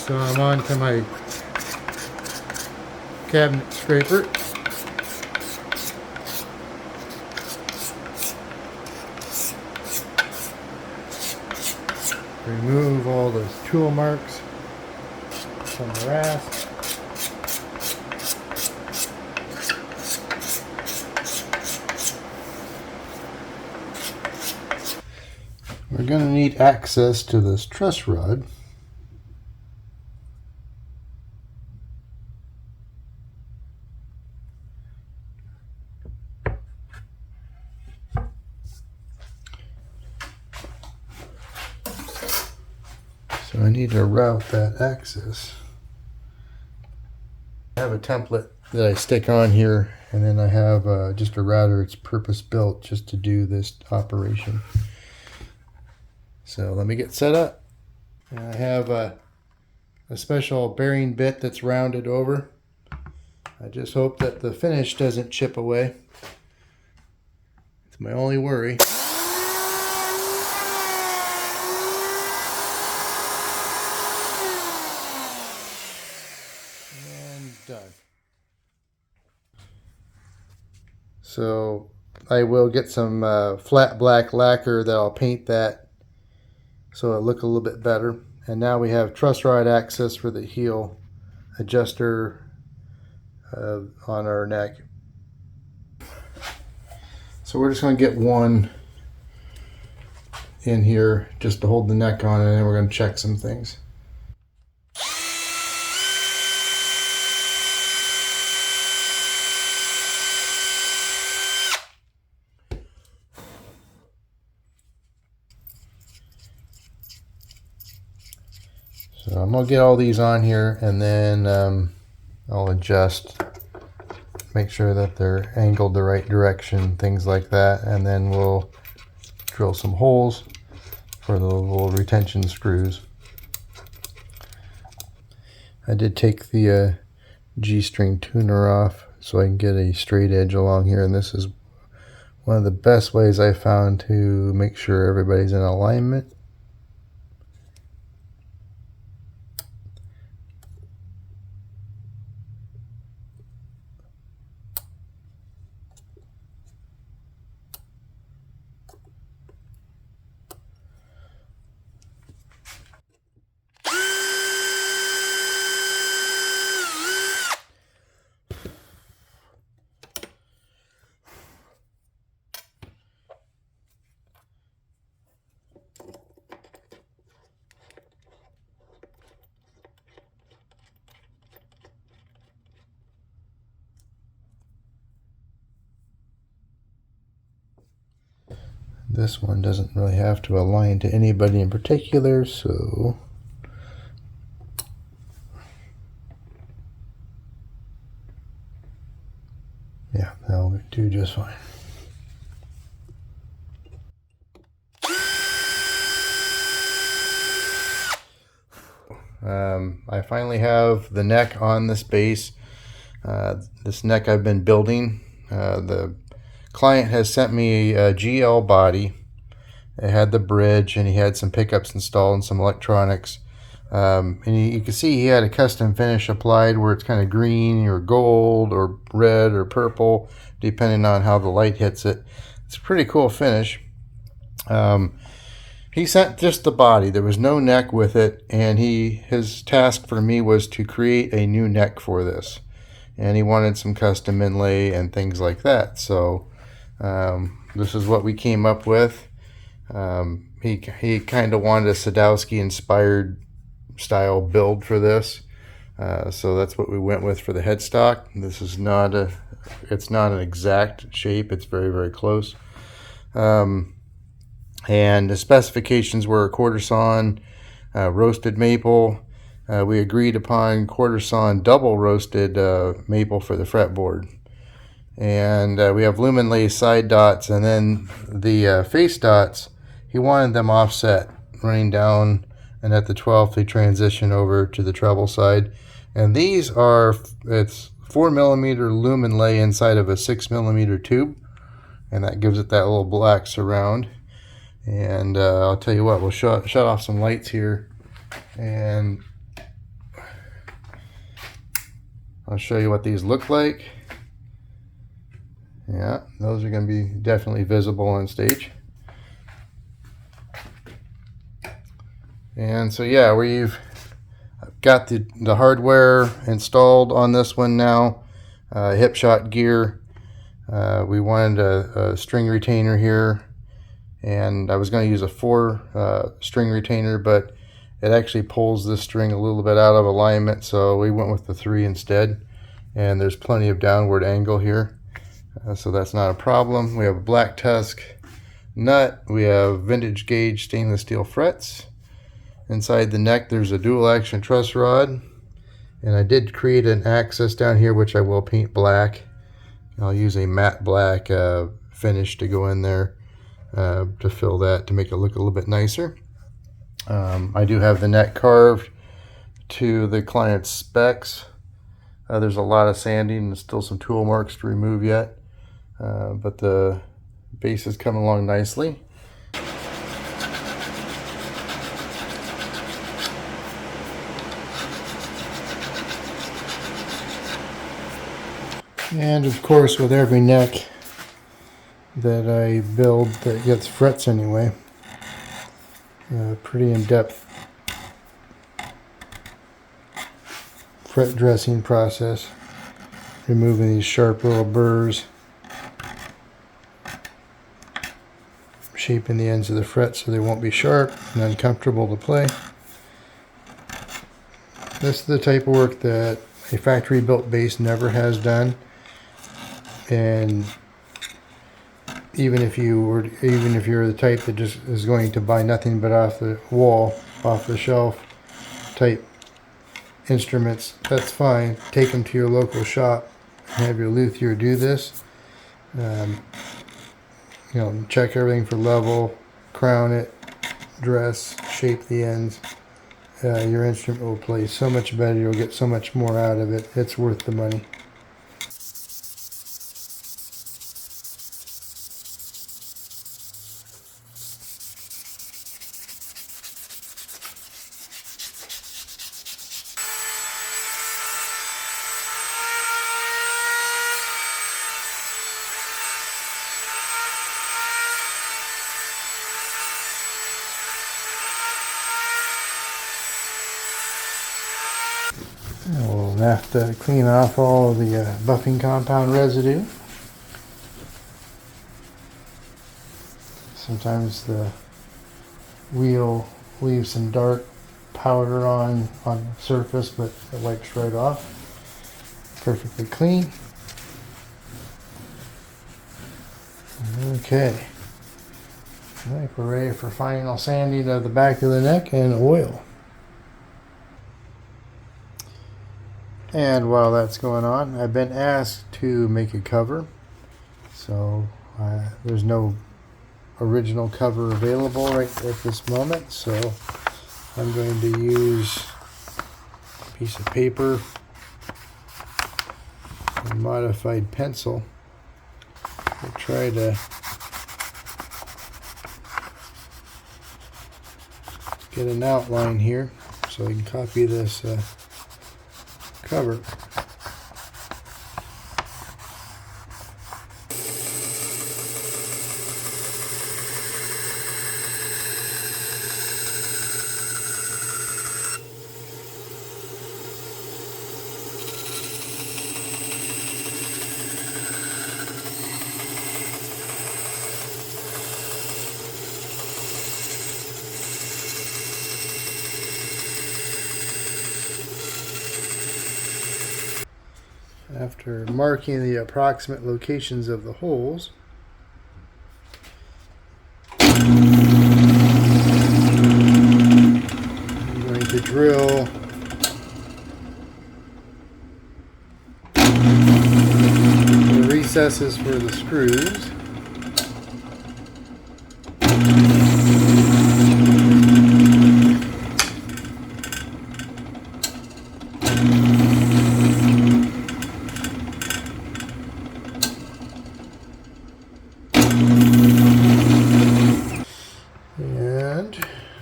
So I'm on to my cabinet scraper. Remove all those tool marks from the rasp. We're going to need access to this truss rod. So I need to route that access. I have a template that I stick on here, and then I have just a router. It's purpose built just to do this operation. So let me get set up. And I have a special bearing bit that's rounded over. I just hope that the finish doesn't chip away. It's my only worry. Done. So I will get some flat black lacquer that I'll paint that so it'll look a little bit better. And now we have truss rod access for the heel adjuster on our neck. So we're just going to get one in here just to hold the neck on, and then we're going to check some things. So I'm going to get all these on here, and then I'll adjust, make sure that they're angled the right direction, things like that, and then we'll drill some holes for the little retention screws. I did take the G-string tuner off so I can get a straight edge along here, and this is one of the best ways I found to make sure everybody's in alignment. This one doesn't really have to align to anybody in particular, so yeah, that'll do just fine. I finally have the neck on this base. This neck I've been building. The client has sent me a GL body. It had the bridge, and he had some pickups installed and some electronics. And you can see he had a custom finish applied where it's kind of green or gold or red or purple, depending on how the light hits it. It's a pretty cool finish. He sent just the body. There was no neck with it, and his task for me was to create a new neck for this. And he wanted some custom inlay and things like that. So this is what we came up with. He kind of wanted a Sadowski inspired style build for this, so that's what we went with for the headstock. This is not it's not an exact shape. It's very, very close. And the specifications were a quarter sawn roasted maple. We agreed upon quarter sawn double roasted maple for the fretboard. And we have lumen lace side dots, and then the face dots, he wanted them offset, running down, and at the 12th they transition over to the treble side. And these are, it's 4mm lumen lay inside of a 6mm tube, and that gives it that little black surround. And I'll tell you what, we'll shut off some lights here, and I'll show you what these look like. Yeah, those are going to be definitely visible on stage. And so yeah, we've got the hardware installed on this one now. Hipshot gear. We wanted a string retainer here, and I was going to use a 4 string retainer, but it actually pulls this string a little bit out of alignment, so we went with the 3 instead. And there's plenty of downward angle here, so that's not a problem. We have a black tusk nut. We have vintage gauge stainless steel frets. Inside the neck there's a dual action truss rod, and I did create an axis down here which I will paint black. I'll use a matte black finish to go in there to fill that, to make it look a little bit nicer. I do have the neck carved to the client's specs. There's a lot of sanding and still some tool marks to remove yet, but the base is coming along nicely. And of course, with every neck that I build that gets frets anyway, pretty in-depth fret dressing process, removing these sharp little burrs, shaping the ends of the frets so they won't be sharp and uncomfortable to play. This is the type of work that a factory built bass never has done. And even if you're the type that just is going to buy nothing but off the wall, off the shelf type instruments, that's fine. Take them to your local shop and have your luthier do this. You know, check everything for level, crown it, dress, shape the ends. Your instrument will play so much better. You'll get so much more out of it. It's worth the money. We'll have to clean off all of the buffing compound residue. Sometimes the wheel leaves some dark powder on the surface, but it wipes right off. Perfectly clean. Okay. I think we're ready for final sanding of the back of the neck and oil. And while that's going on, I've been asked to make a cover. So there's no original cover available right at this moment. So I'm going to use a piece of paper and modified pencil to try to get an outline here so I can copy this cover. After marking the approximate locations of the holes, I'm going to drill the recesses for the screws.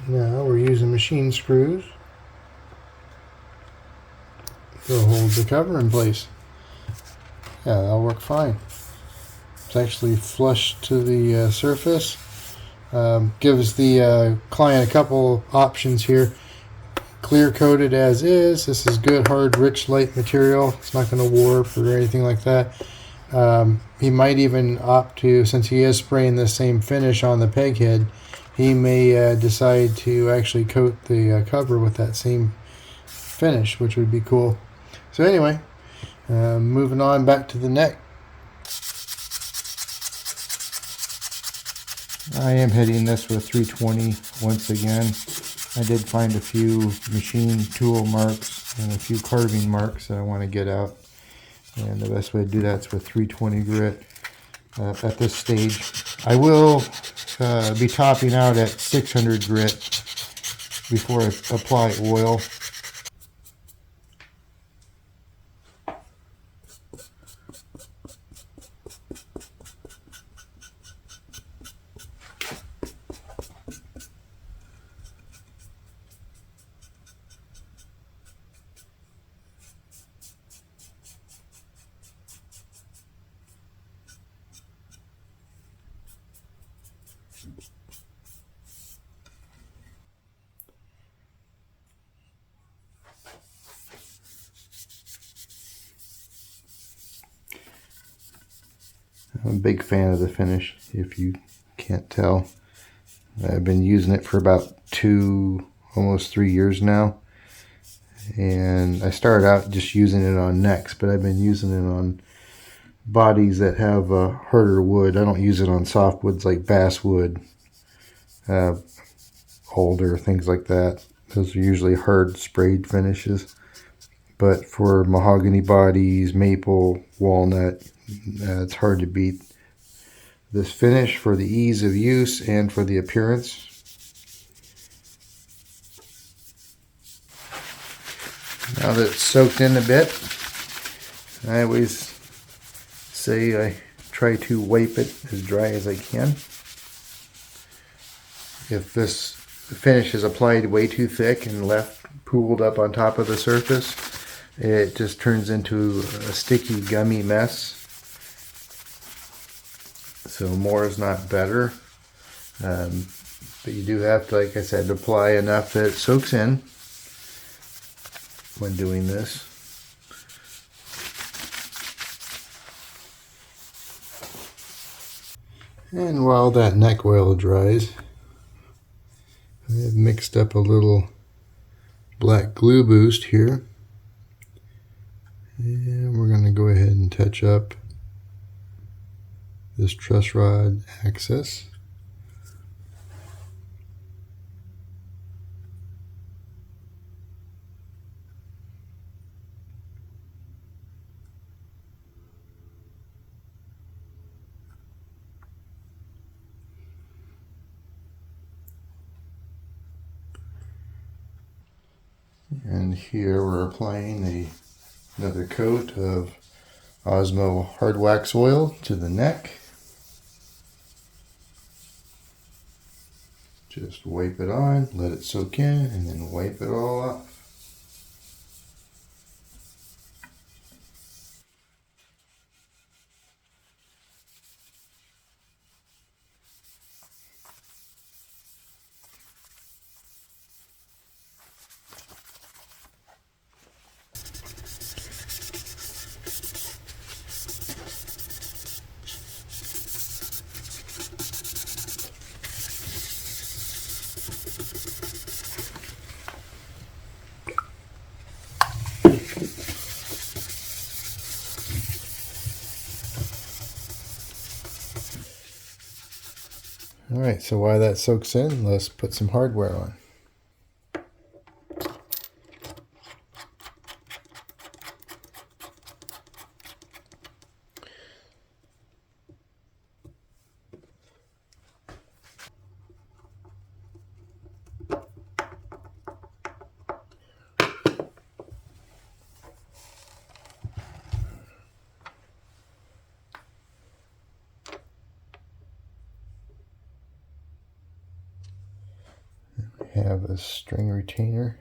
Now we're using machine screws It'll hold the cover in place. Yeah, that'll work fine. It's actually flush to the surface. Gives the client a couple options here. Clear coated as is. This is good, hard, rich, light material. It's not going to warp or anything like that. He might even opt to, since he is spraying the same finish on the peg head, he may decide to actually coat the cover with that same finish, which would be cool. So anyway, moving on back to the neck. I am hitting this with 320 once again. I did find a few machine tool marks and a few carving marks that I want to get out. And the best way to do that is with 320 grit at this stage. I will be topping out at 600 grit before I apply oil. I'm a big fan of the finish, if you can't tell. I've been using it for about almost 3 years now. And I started out just using it on necks, but I've been using it on bodies that have harder wood. I don't use it on soft woods like basswood, alder, things like that. Those are usually hard sprayed finishes. But for mahogany bodies, maple, walnut, it's hard to beat this finish for the ease of use and for the appearance. Now that it's soaked in a bit, I always say I try to wipe it as dry as I can. If this finish is applied way too thick and left pooled up on top of the surface, it just turns into a sticky, gummy mess. So more is not better. But you do have to, like I said, apply enough that it soaks in when doing this. And while that neck oil dries, I have mixed up a little black glue boost here. And we're going to go ahead and touch up this truss rod access. And here we're applying another coat of Osmo hard wax oil to the neck. Just wipe it on, let it soak in, and then wipe it all off. Alright, so while that soaks in, let's put some hardware on. Have a string retainer.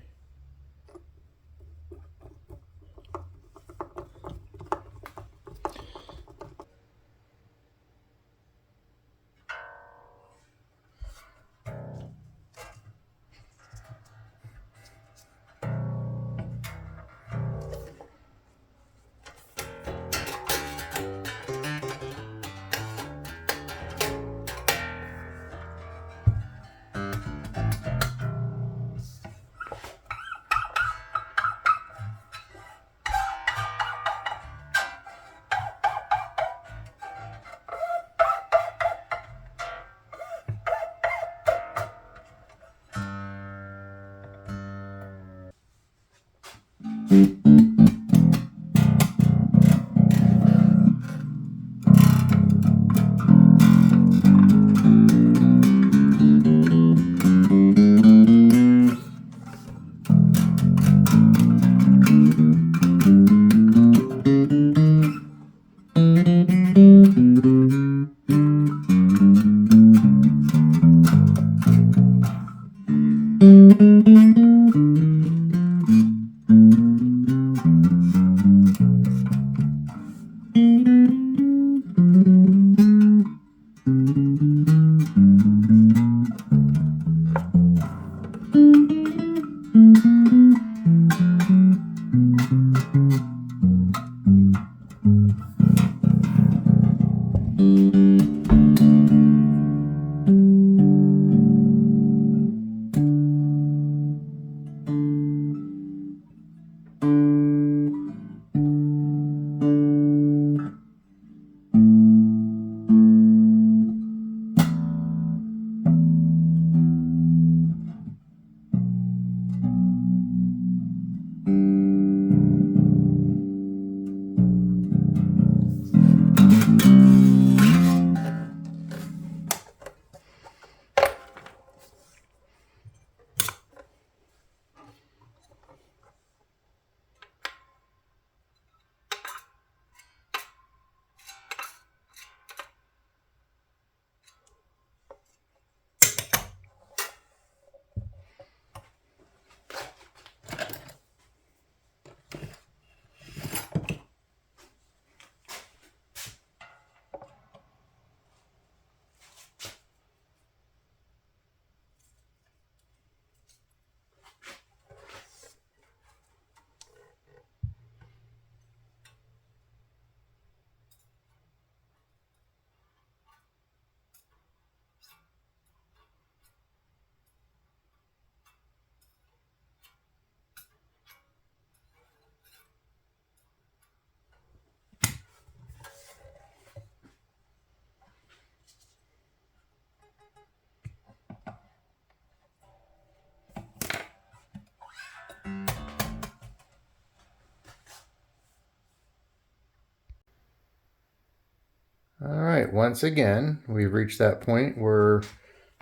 right, once again, we've reached that point where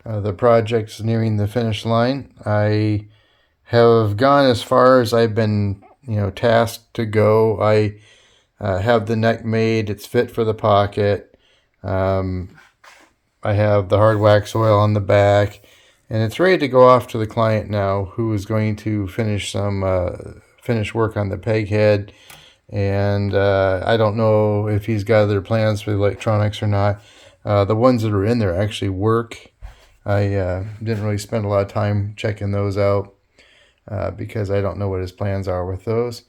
the project's nearing the finish line. I have gone as far as I've been, tasked to go. I have the neck made. It's fit for the pocket. I have the hard wax oil on the back, and it's ready to go off to the client now, who is going to finish work on the peg head. And I don't know if he's got other plans for the electronics or not. The ones that are in there actually work. I didn't really spend a lot of time checking those out because I don't know what his plans are with those.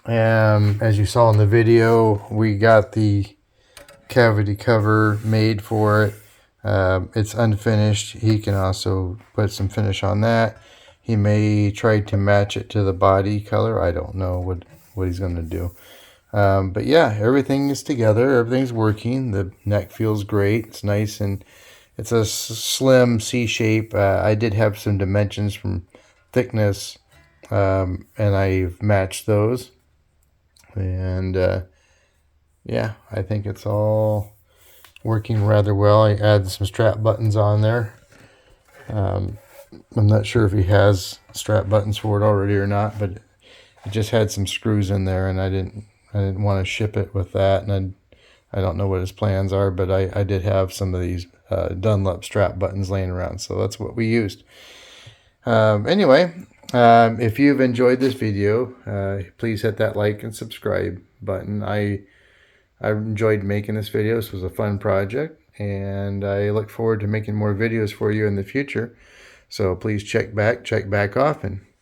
As you saw in the video, we got the cavity cover made for it. It's unfinished. He can also put some finish on that. He may try to match it to the body color. I don't know what he's going to do. But yeah, everything is together. Everything's working. The neck feels great. It's nice, and it's a slim C shape. I did have some dimensions from thickness, and I've matched those. And yeah, I think it's all working rather well. I added some strap buttons on there. I'm not sure if he has strap buttons for it already or not, but it just had some screws in there, and I didn't want to ship it with that, and I don't know what his plans are, but I did have some of these Dunlop strap buttons laying around, so that's what we used. Anyway, if you've enjoyed this video, please hit that like and subscribe button. I enjoyed making this video. This was a fun project, and I look forward to making more videos for you in the future. So please check back often.